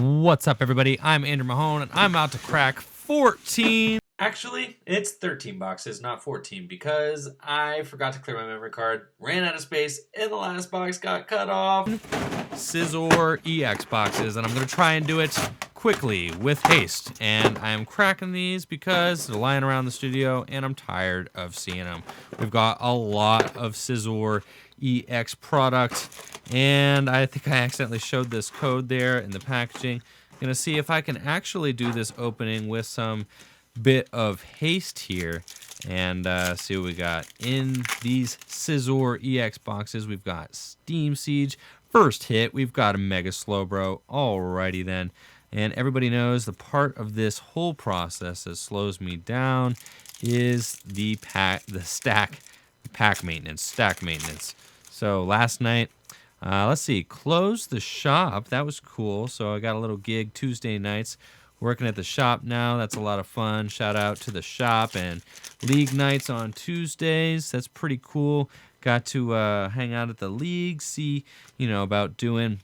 What's up, everybody? I'm Andrew Mahone, and I'm about to crack 14. Actually, it's 13 boxes, not 14, because I forgot to clear my memory card, ran out of space, and the last box got cut off. Scizor EX boxes, and I'm going to try and do it quickly with haste. And I am cracking these because they're lying around the studio, and I'm tired of seeing them. We've got a lot of Scizor EX product, and I think I accidentally showed this code there in the packaging. I'm going to see if I can actually do this opening with some bit of haste here and see what we got in these Scizor EX boxes. We've got Steam Siege. First hit, we've got a Mega Slowbro. Alrighty then. And everybody knows the part of this whole process that slows me down is the stack maintenance. So last night, let's see, closed the shop. That was cool. So I got a little gig Tuesday nights working at the shop now. That's a lot of fun. Shout out to the shop and league nights on Tuesdays. That's pretty cool. Got to hang out at the league, see, about doing,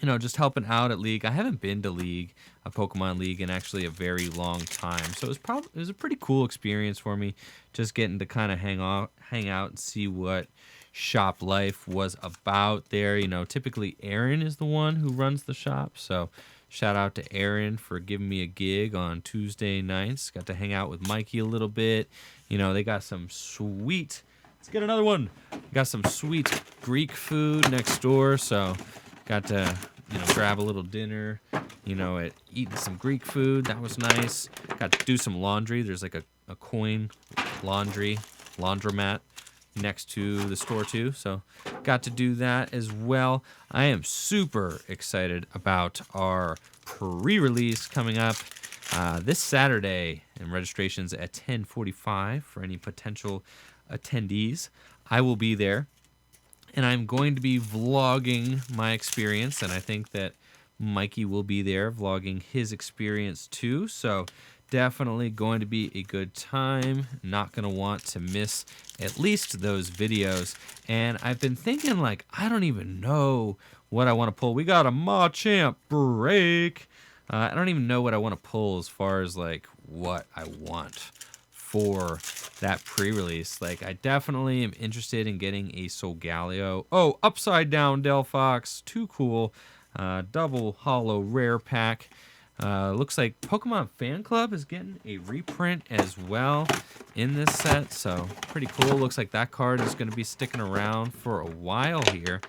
just helping out at league. I haven't been to league, a Pokemon league, in actually a very long time. So it was a pretty cool experience for me, just getting to kind of hang out and see what shop life was about there. Typically Aaron is the one who runs the shop. So shout out to Aaron for giving me a gig on Tuesday nights. Got to hang out with Mikey a little bit. They got some sweet, let's get another one. Got some sweet Greek food next door. So got to, grab a little dinner, eating some Greek food. That was nice. Got to do some laundry. There's like a coin laundromat next to the store too, so got to do that as well. I am super excited about our pre-release coming up this Saturday, and registrations at 10:45 for any potential attendees. I will be there, and I'm going to be vlogging my experience, and I think that Mikey will be there vlogging his experience too, so definitely going to be a good time. Not going to want to miss at least those videos. And I've been thinking, I don't even know what I want to pull. We got a Machamp break. I don't even know what I want to pull as far as what I want for that pre-release. I definitely am interested in getting a Solgaleo. Oh, upside down Delphox. Too cool. Double holo rare pack. Looks like Pokemon Fan Club is getting a reprint as well in this set, so pretty cool. Looks like that card is going to be sticking around for a while here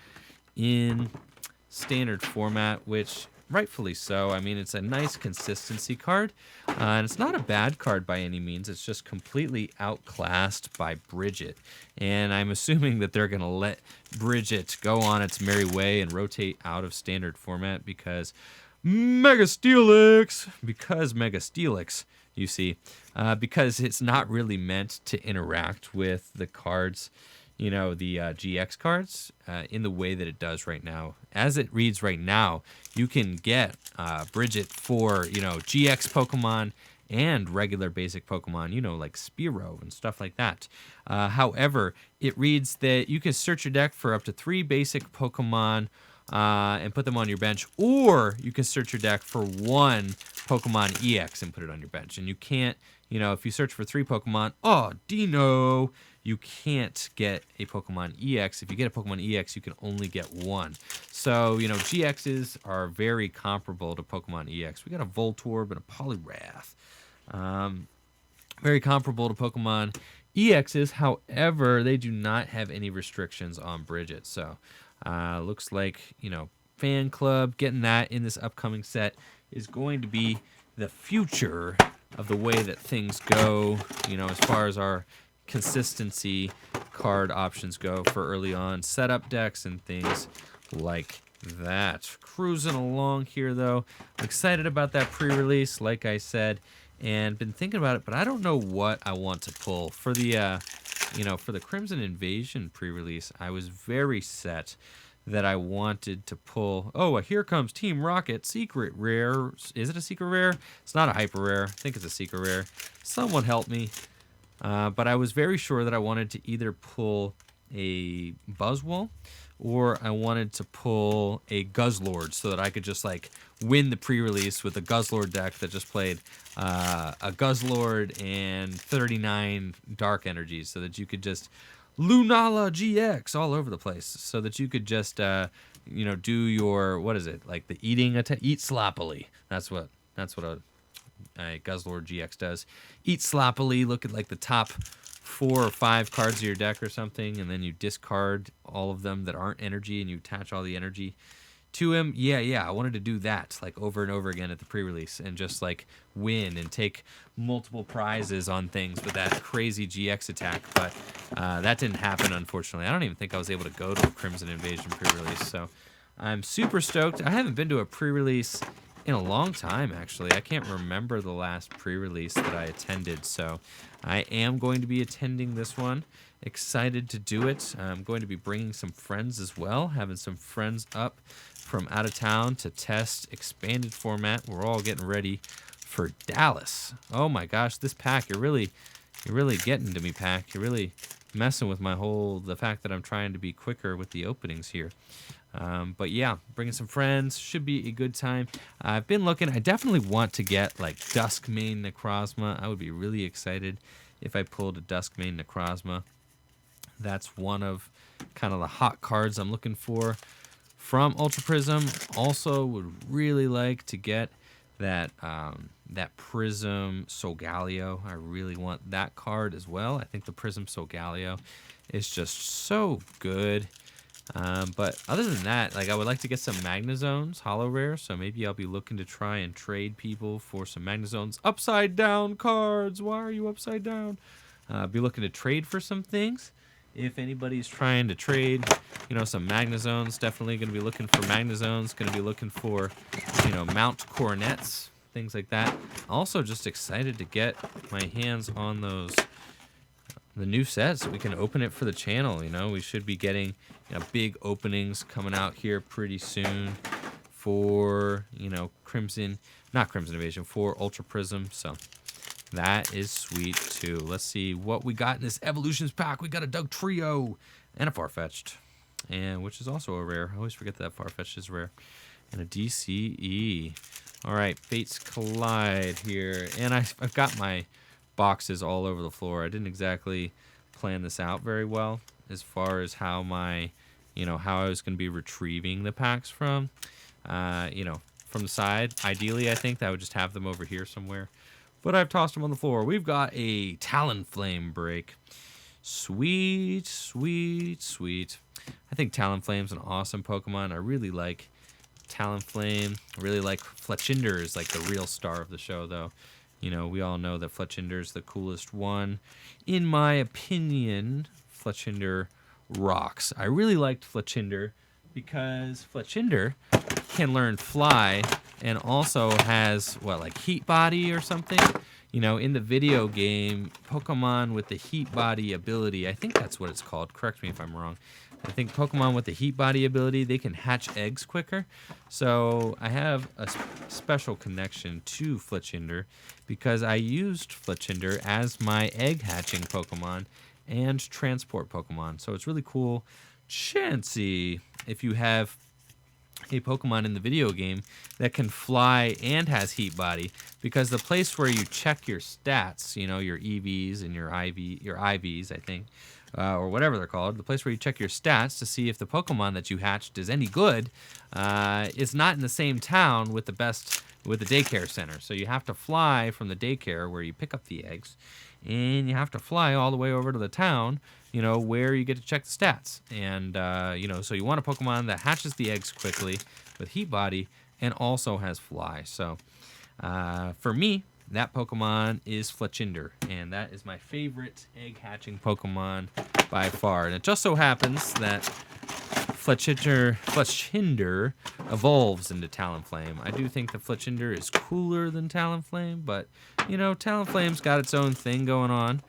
in standard format, which rightfully so. I mean, it's a nice consistency card, and it's not a bad card by any means. It's just completely outclassed by Bridget, and I'm assuming that they're going to let Bridget go on its merry way and rotate out of standard format because Mega Steelix, you see, because it's not really meant to interact with the cards, the GX cards, in the way that it does right now. As it reads right now, you can get Bridget for, GX Pokemon and regular basic Pokemon, like Spearow and stuff like that. However, it reads that you can search your deck for up to 3 basic Pokemon and put them on your bench, or you can search your deck for 1 Pokemon EX and put it on your bench. And you can't, if you search for 3 Pokemon, Dino, you can't get a Pokemon EX. If you get a Pokemon EX, you can only get 1. So, GXs are very comparable to Pokemon EX. We got a Voltorb and a Poliwrath. Very comparable to Pokemon EXs. However, they do not have any restrictions on Bridget. So, looks like, Fan Club, getting that in this upcoming set is going to be the future of the way that things go, as far as our consistency card options go for early on setup decks and things like that. Cruising along here, though. I'm excited about that pre-release, like I said, and been thinking about it, but I don't know what I want to pull. For the, for the Crimson Invasion pre-release, I was very set that I wanted to pull. Oh, Here Comes Team Rocket secret rare. Is it a secret rare? It's not a hyper rare. I think it's a secret rare. Someone help me. But I was very sure that I wanted to either pull a Buzzwole or I wanted to pull a Guzzlord so that I could just like win the pre-release with a Guzzlord deck that just played a Guzzlord and 39 Dark Energies, so that you could just Lunala GX all over the place, so that you could just do your, what is it, like the eat sloppily. That's what a Guzzlord GX does. Eat sloppily. Look at like the top 4 or 5 cards of your deck or something, and then you discard all of them that aren't energy, and you attach all the energy to him. Yeah, I wanted to do that like over and over again at the pre-release, and just like win and take multiple prizes on things with that crazy GX attack. But that didn't happen, unfortunately. I don't even think I was able to go to a Crimson Invasion pre-release, so I'm super stoked. I haven't been to a pre-release in a long time, actually. I can't remember the last pre-release that I attended, so I am going to be attending this one. Excited to do it. I'm going to be bringing some friends as well, having some friends up from out of town to test expanded format. We're all getting ready for Dallas. Oh my gosh, this pack, you're really getting to me, pack. You're really messing with the fact that I'm trying to be quicker with the openings here. But yeah, bringing some friends, should be a good time. I've been looking, I definitely want to get like Duskmane Necrozma. I would be really excited if I pulled a Duskmane Necrozma. That's one of kind of the hot cards I'm looking for from Ultra Prism. Also would really like to get that Prism Solgaleo. I really want that card as well. I think the Prism Solgaleo is just so good. But other than that, like I would like to get some Magnazones, Holo Rare, so maybe I'll be looking to try and trade people for some Magnazones. Upside down cards! Why are you upside down? Be looking to trade for some things. If anybody's trying to trade, some Magnazones, definitely going to be looking for Magnazones. Going to be looking for, Mount Coronets, things like that. Also just excited to get my hands on the new sets so we can open it for the channel. We should be getting big openings coming out here pretty soon for not Crimson Invasion, for Ultra Prism. So that is sweet too. Let's see what we got in this Evolutions pack. We got a Doug Trio and a Farfetch'd, and which is also a rare. I always forget that Farfetch'd is rare. And a DCE. All right, Fates Collide here, and I've got my boxes all over the floor. I didn't exactly plan this out very well as far as how how I was going to be retrieving the packs from the side. Ideally, I think that I would just have them over here somewhere, but I've tossed them on the floor. We've got a Talonflame break. Sweet, sweet, sweet. I think Talonflame's an awesome Pokemon. I really like Talonflame. I really like Fletchinder is like the real star of the show, though. We all know that Fletchinder is the coolest one. In my opinion, Fletchinder rocks. I really liked Fletchinder because Fletchinder can learn Fly and also has, like Heat Body or something? In the video game, Pokemon with the Heat Body ability, I think that's what it's called. Correct me if I'm wrong. I think Pokemon with the Heat Body ability, they can hatch eggs quicker. So I have a special connection to Fletchinder because I used Fletchinder as my egg hatching Pokemon and transport Pokemon. So it's really cool. Chansey, if you have a Pokemon in the video game that can fly and has Heat Body, because the place where you check your stats, your EVs and your IVs, I think, or whatever they're called, the place where you check your stats to see if the Pokemon that you hatched is any good, is not in the same town with the daycare center. So you have to fly from the daycare where you pick up the eggs, and you have to fly all the way over to the town, where you get to check the stats. And, so you want a Pokemon that hatches the eggs quickly with Heat Body and also has Fly. So, for me, that Pokemon is Fletchinder, and that is my favorite egg hatching Pokemon by far. And it just so happens that Fletchinder evolves into Talonflame. I do think that Fletchinder is cooler than Talonflame, but, Talonflame's got its own thing going on.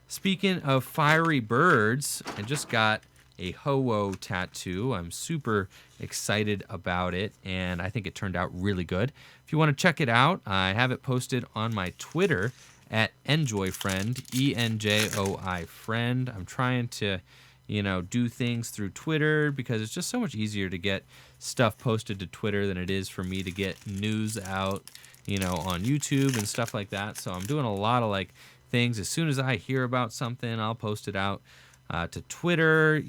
Speaking of fiery birds, I just got a Ho-Oh tattoo. I'm super excited about it, and I think it turned out really good. If you want to check it out, I have it posted on my Twitter at enjoyfriend, ENJOI friend. I'm trying to, do things through Twitter, because it's just so much easier to get stuff posted to Twitter than it is for me to get news out, on YouTube and stuff like that. So I'm doing a lot of like things. As soon as I hear about something, I'll post it out to Twitter,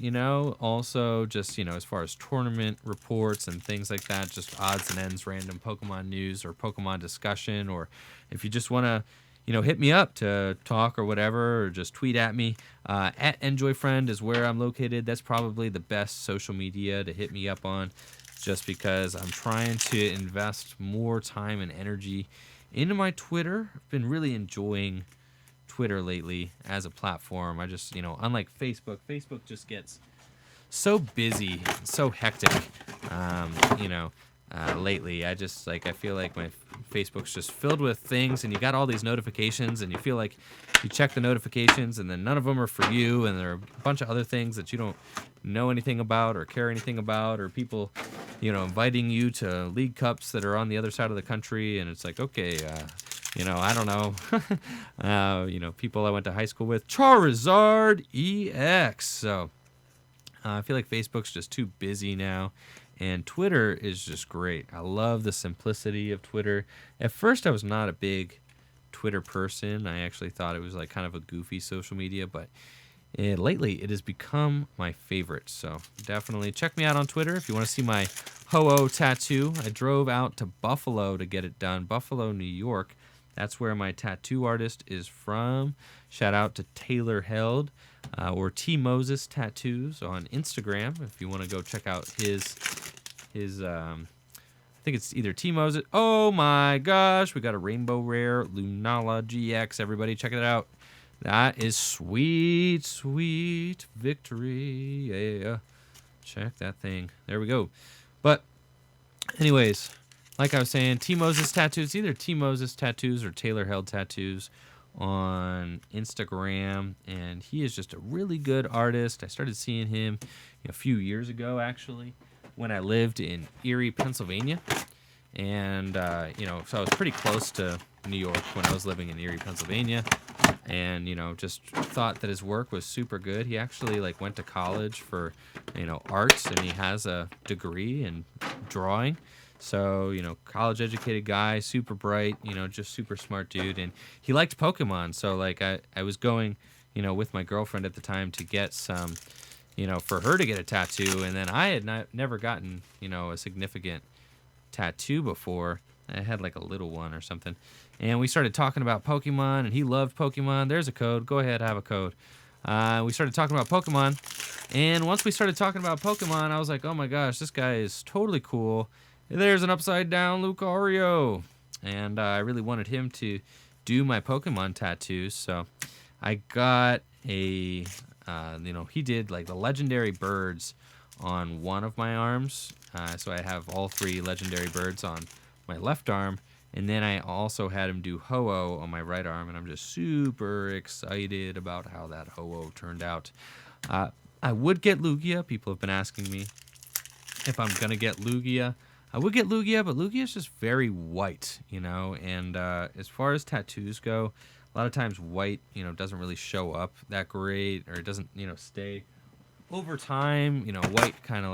also just, as far as tournament reports and things like that, just odds and ends, random Pokemon news or Pokemon discussion, or if you just want to, hit me up to talk or whatever, or just tweet at me. At EnjoyFriend is where I'm located. That's probably the best social media to hit me up on, just because I'm trying to invest more time and energy into my Twitter. I've been really enjoying Twitter lately as a platform. I just, unlike Facebook just gets so busy, so hectic, lately. I feel like my Facebook's just filled with things, and you got all these notifications, and you feel like you check the notifications, and then none of them are for you, and there are a bunch of other things that you don't know anything about or care anything about, or people, inviting you to league cups that are on the other side of the country, and it's like, okay, I don't know. People I went to high school with, Charizard EX. So I feel like Facebook's just too busy now. And Twitter is just great. I love the simplicity of Twitter. At first, I was not a big Twitter person. I actually thought it was like kind of a goofy social media, but lately it has become my favorite. So definitely check me out on Twitter if you want to see my Ho-Oh tattoo. I drove out to Buffalo to get it done. Buffalo, New York. That's where my tattoo artist is from. Shout out to Taylor Held or T Moses Tattoos on Instagram if you want to go check out his I think it's either T Moses. Oh my gosh, we got a Rainbow Rare Lunala GX. Everybody check it out. That is sweet, sweet victory. Yeah. Check that thing. There we go. But anyways, like I was saying, T Moses Tattoos, either T Moses Tattoos or Taylor Held Tattoos on Instagram, and he is just a really good artist. I started seeing him a few years ago, actually, when I lived in Erie, Pennsylvania, and so I was pretty close to New York when I was living in Erie, Pennsylvania, and just thought that his work was super good. He actually went to college for arts, and he has a degree in drawing. So, college educated guy, super bright, just super smart dude. And he liked Pokemon. So, I was going, with my girlfriend at the time to get some, for her to get a tattoo. And then I had never gotten, a significant tattoo before. I had a little one or something. And we started talking about Pokemon, and he loved Pokemon. There's a code. Go ahead, have a code. We started talking about Pokemon. And once we started talking about Pokemon, I was like, oh my gosh, this guy is totally cool. There's an upside down Lucario, and I really wanted him to do my Pokemon tattoos, so I got a, he did the legendary birds on one of my arms, so I have all 3 legendary birds on my left arm, and then I also had him do Ho-Oh on my right arm, and I'm just super excited about how that Ho-Oh turned out. I would get Lugia. People have been asking me if I'm going to get Lugia. I would get Lugia, but Lugia is just very white, and as far as tattoos go, a lot of times white, doesn't really show up that great, or it doesn't, stay over time. White kind of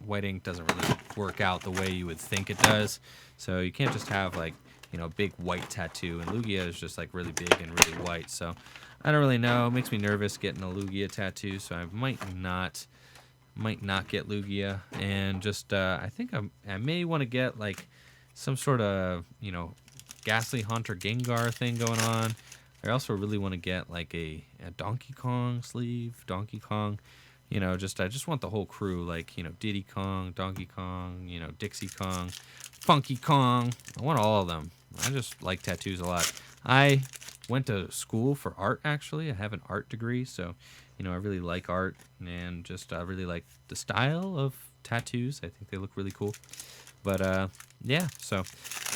white ink doesn't really work out the way you would think it does, so you can't just have big white tattoo, and Lugia is just really big and really white, so I don't really know. It makes me nervous getting a Lugia tattoo, so I might not get Lugia, and just I think I may want to get some sort of Ghastly Haunter Gengar thing going on. I also really want to get a Donkey Kong sleeve, Donkey Kong, I just want the whole crew, Diddy Kong, Donkey Kong, Dixie Kong, Funky Kong. I want all of them. I just like tattoos a lot. I went to school for art, actually. I have an art degree, so I really like art, and just really like the style of tattoos. I think they look really cool. But yeah, so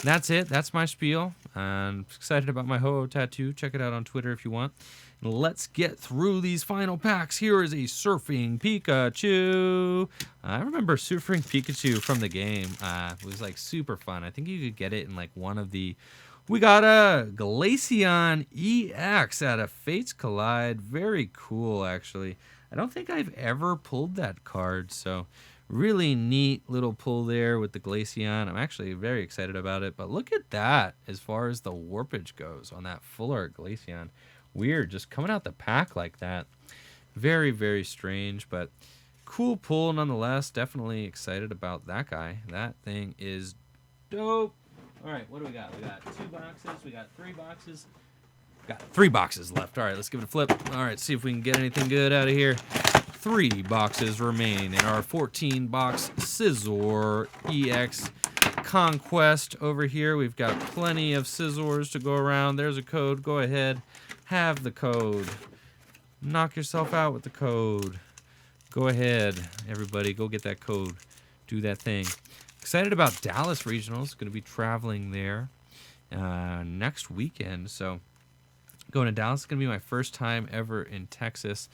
that's it. That's my spiel. I'm excited about my Ho-Oh tattoo. Check it out on Twitter if you want. Let's get through these final packs. Here is a Surfing Pikachu. I remember Surfing Pikachu from the game. It was super fun. I think you could get it in one of the... We got a Glaceon EX out of Fates Collide. Very cool, actually. I don't think I've ever pulled that card, so really neat little pull there with the Glaceon. I'm actually very excited about it, but look at that as far as the warpage goes on that full art Glaceon. Weird, just coming out the pack like that. Very, very strange, but cool pull nonetheless. Definitely excited about that guy. That thing is dope. All right, what do we got? We got 2 boxes. We got 3 boxes. Got 3 boxes left. All right, let's give it a flip. All right, see if we can get anything good out of here. 3 boxes remain in our 14-box Scizor EX Conquest over here. We've got plenty of Scizors to go around. There's a code. Go ahead. Have the code. Knock yourself out with the code. Go ahead, everybody. Go get that code. Do that thing. Excited about Dallas Regionals. Going to be traveling there next weekend. So going to Dallas is going to be my first time ever in Texas.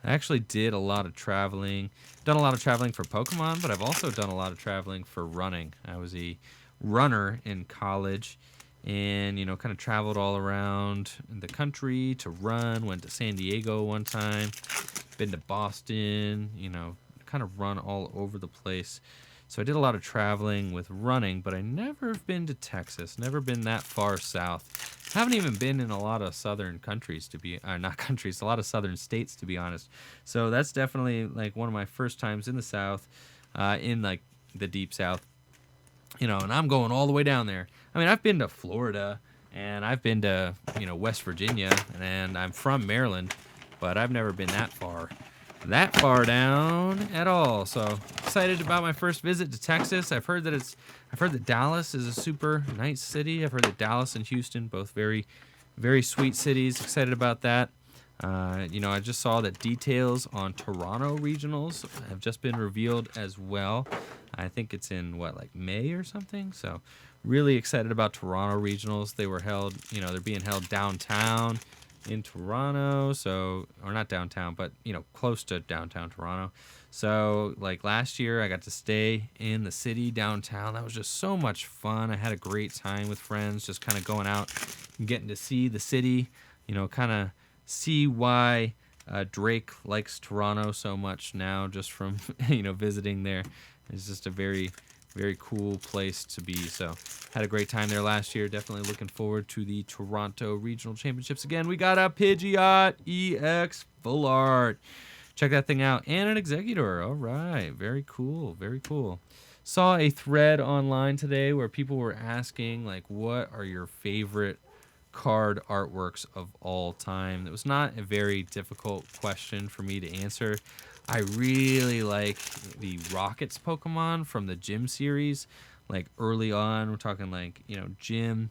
I actually did a lot of traveling. Done a lot of traveling for Pokemon, but I've also done a lot of traveling for running. I was a runner in college and, you know, kind of traveled all around the country to run. Went to San Diego one time. Been to Boston, you know, kind of run all over the place. So I did a lot of traveling with running, but I never have been to Texas. Never been that far south. Haven't even been in a lot of southern countries to be, not countries, a lot of southern states to be honest. So that's definitely like one of my first times in the South, in like the deep South, you know, and I'm going all the way down there. I mean, I've been to Florida and I've been to, you know, West Virginia, and I'm from Maryland, but I've never been that far down at all. So excited about my first visit to Texas. I've heard that Dallas is a super nice city. I've heard that Dallas and Houston, both very, very sweet cities. Excited about that. You know, I just saw that details on Toronto regionals have just been revealed as well. I think it's in like May or something. So really excited about Toronto regionals. They were held, you know, they're being held downtown in Toronto, so, or not downtown, but, you know, close to downtown Toronto. So like last year I got to stay in the city downtown. That was just so much fun. I had a great time with friends, just kind of going out and getting to see the city, you know, kind of see why Drake likes Toronto so much now, just from, you know, visiting there. It's just a very, very cool place to be. So had a great time there last year. Definitely looking forward to the Toronto Regional Championships again. We got a Pidgeot EX Full Art. Check that thing out. And an Executor. All right. Very cool. Very cool. Saw a thread online today where people were asking, like, what are your favorite card artworks of all time? It was not a very difficult question for me to answer. I really like the Rockets Pokemon from the Gym series. Like early on, we're talking like, you know, Gym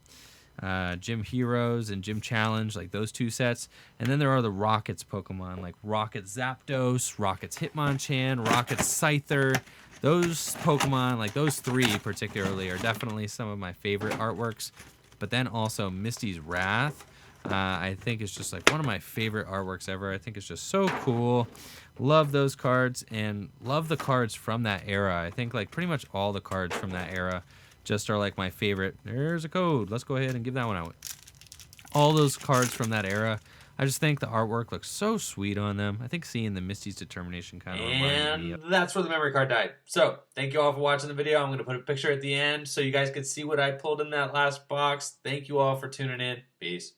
Heroes and Gym Challenge, like those 2 sets. And then there are the Rockets Pokemon, like Rockets Zapdos, Rockets Hitmonchan, Rockets Scyther. Those Pokemon, like those 3 particularly, are definitely some of my favorite artworks. But then also Misty's Wrath, I think is just like one of my favorite artworks ever. I think it's just so cool. Love those cards and love the cards from that era. I think like pretty much all the cards from that era just are like my favorite. There's a code. Let's go ahead and give that one out. All those cards from that era, I just think the artwork looks so sweet on them. I think seeing the Misty's Determination kind of reminded me of. And that's where the memory card died. So thank you all for watching the video. I'm going to put a picture at the end so you guys can see what I pulled in that last box. Thank you all for tuning in. Peace.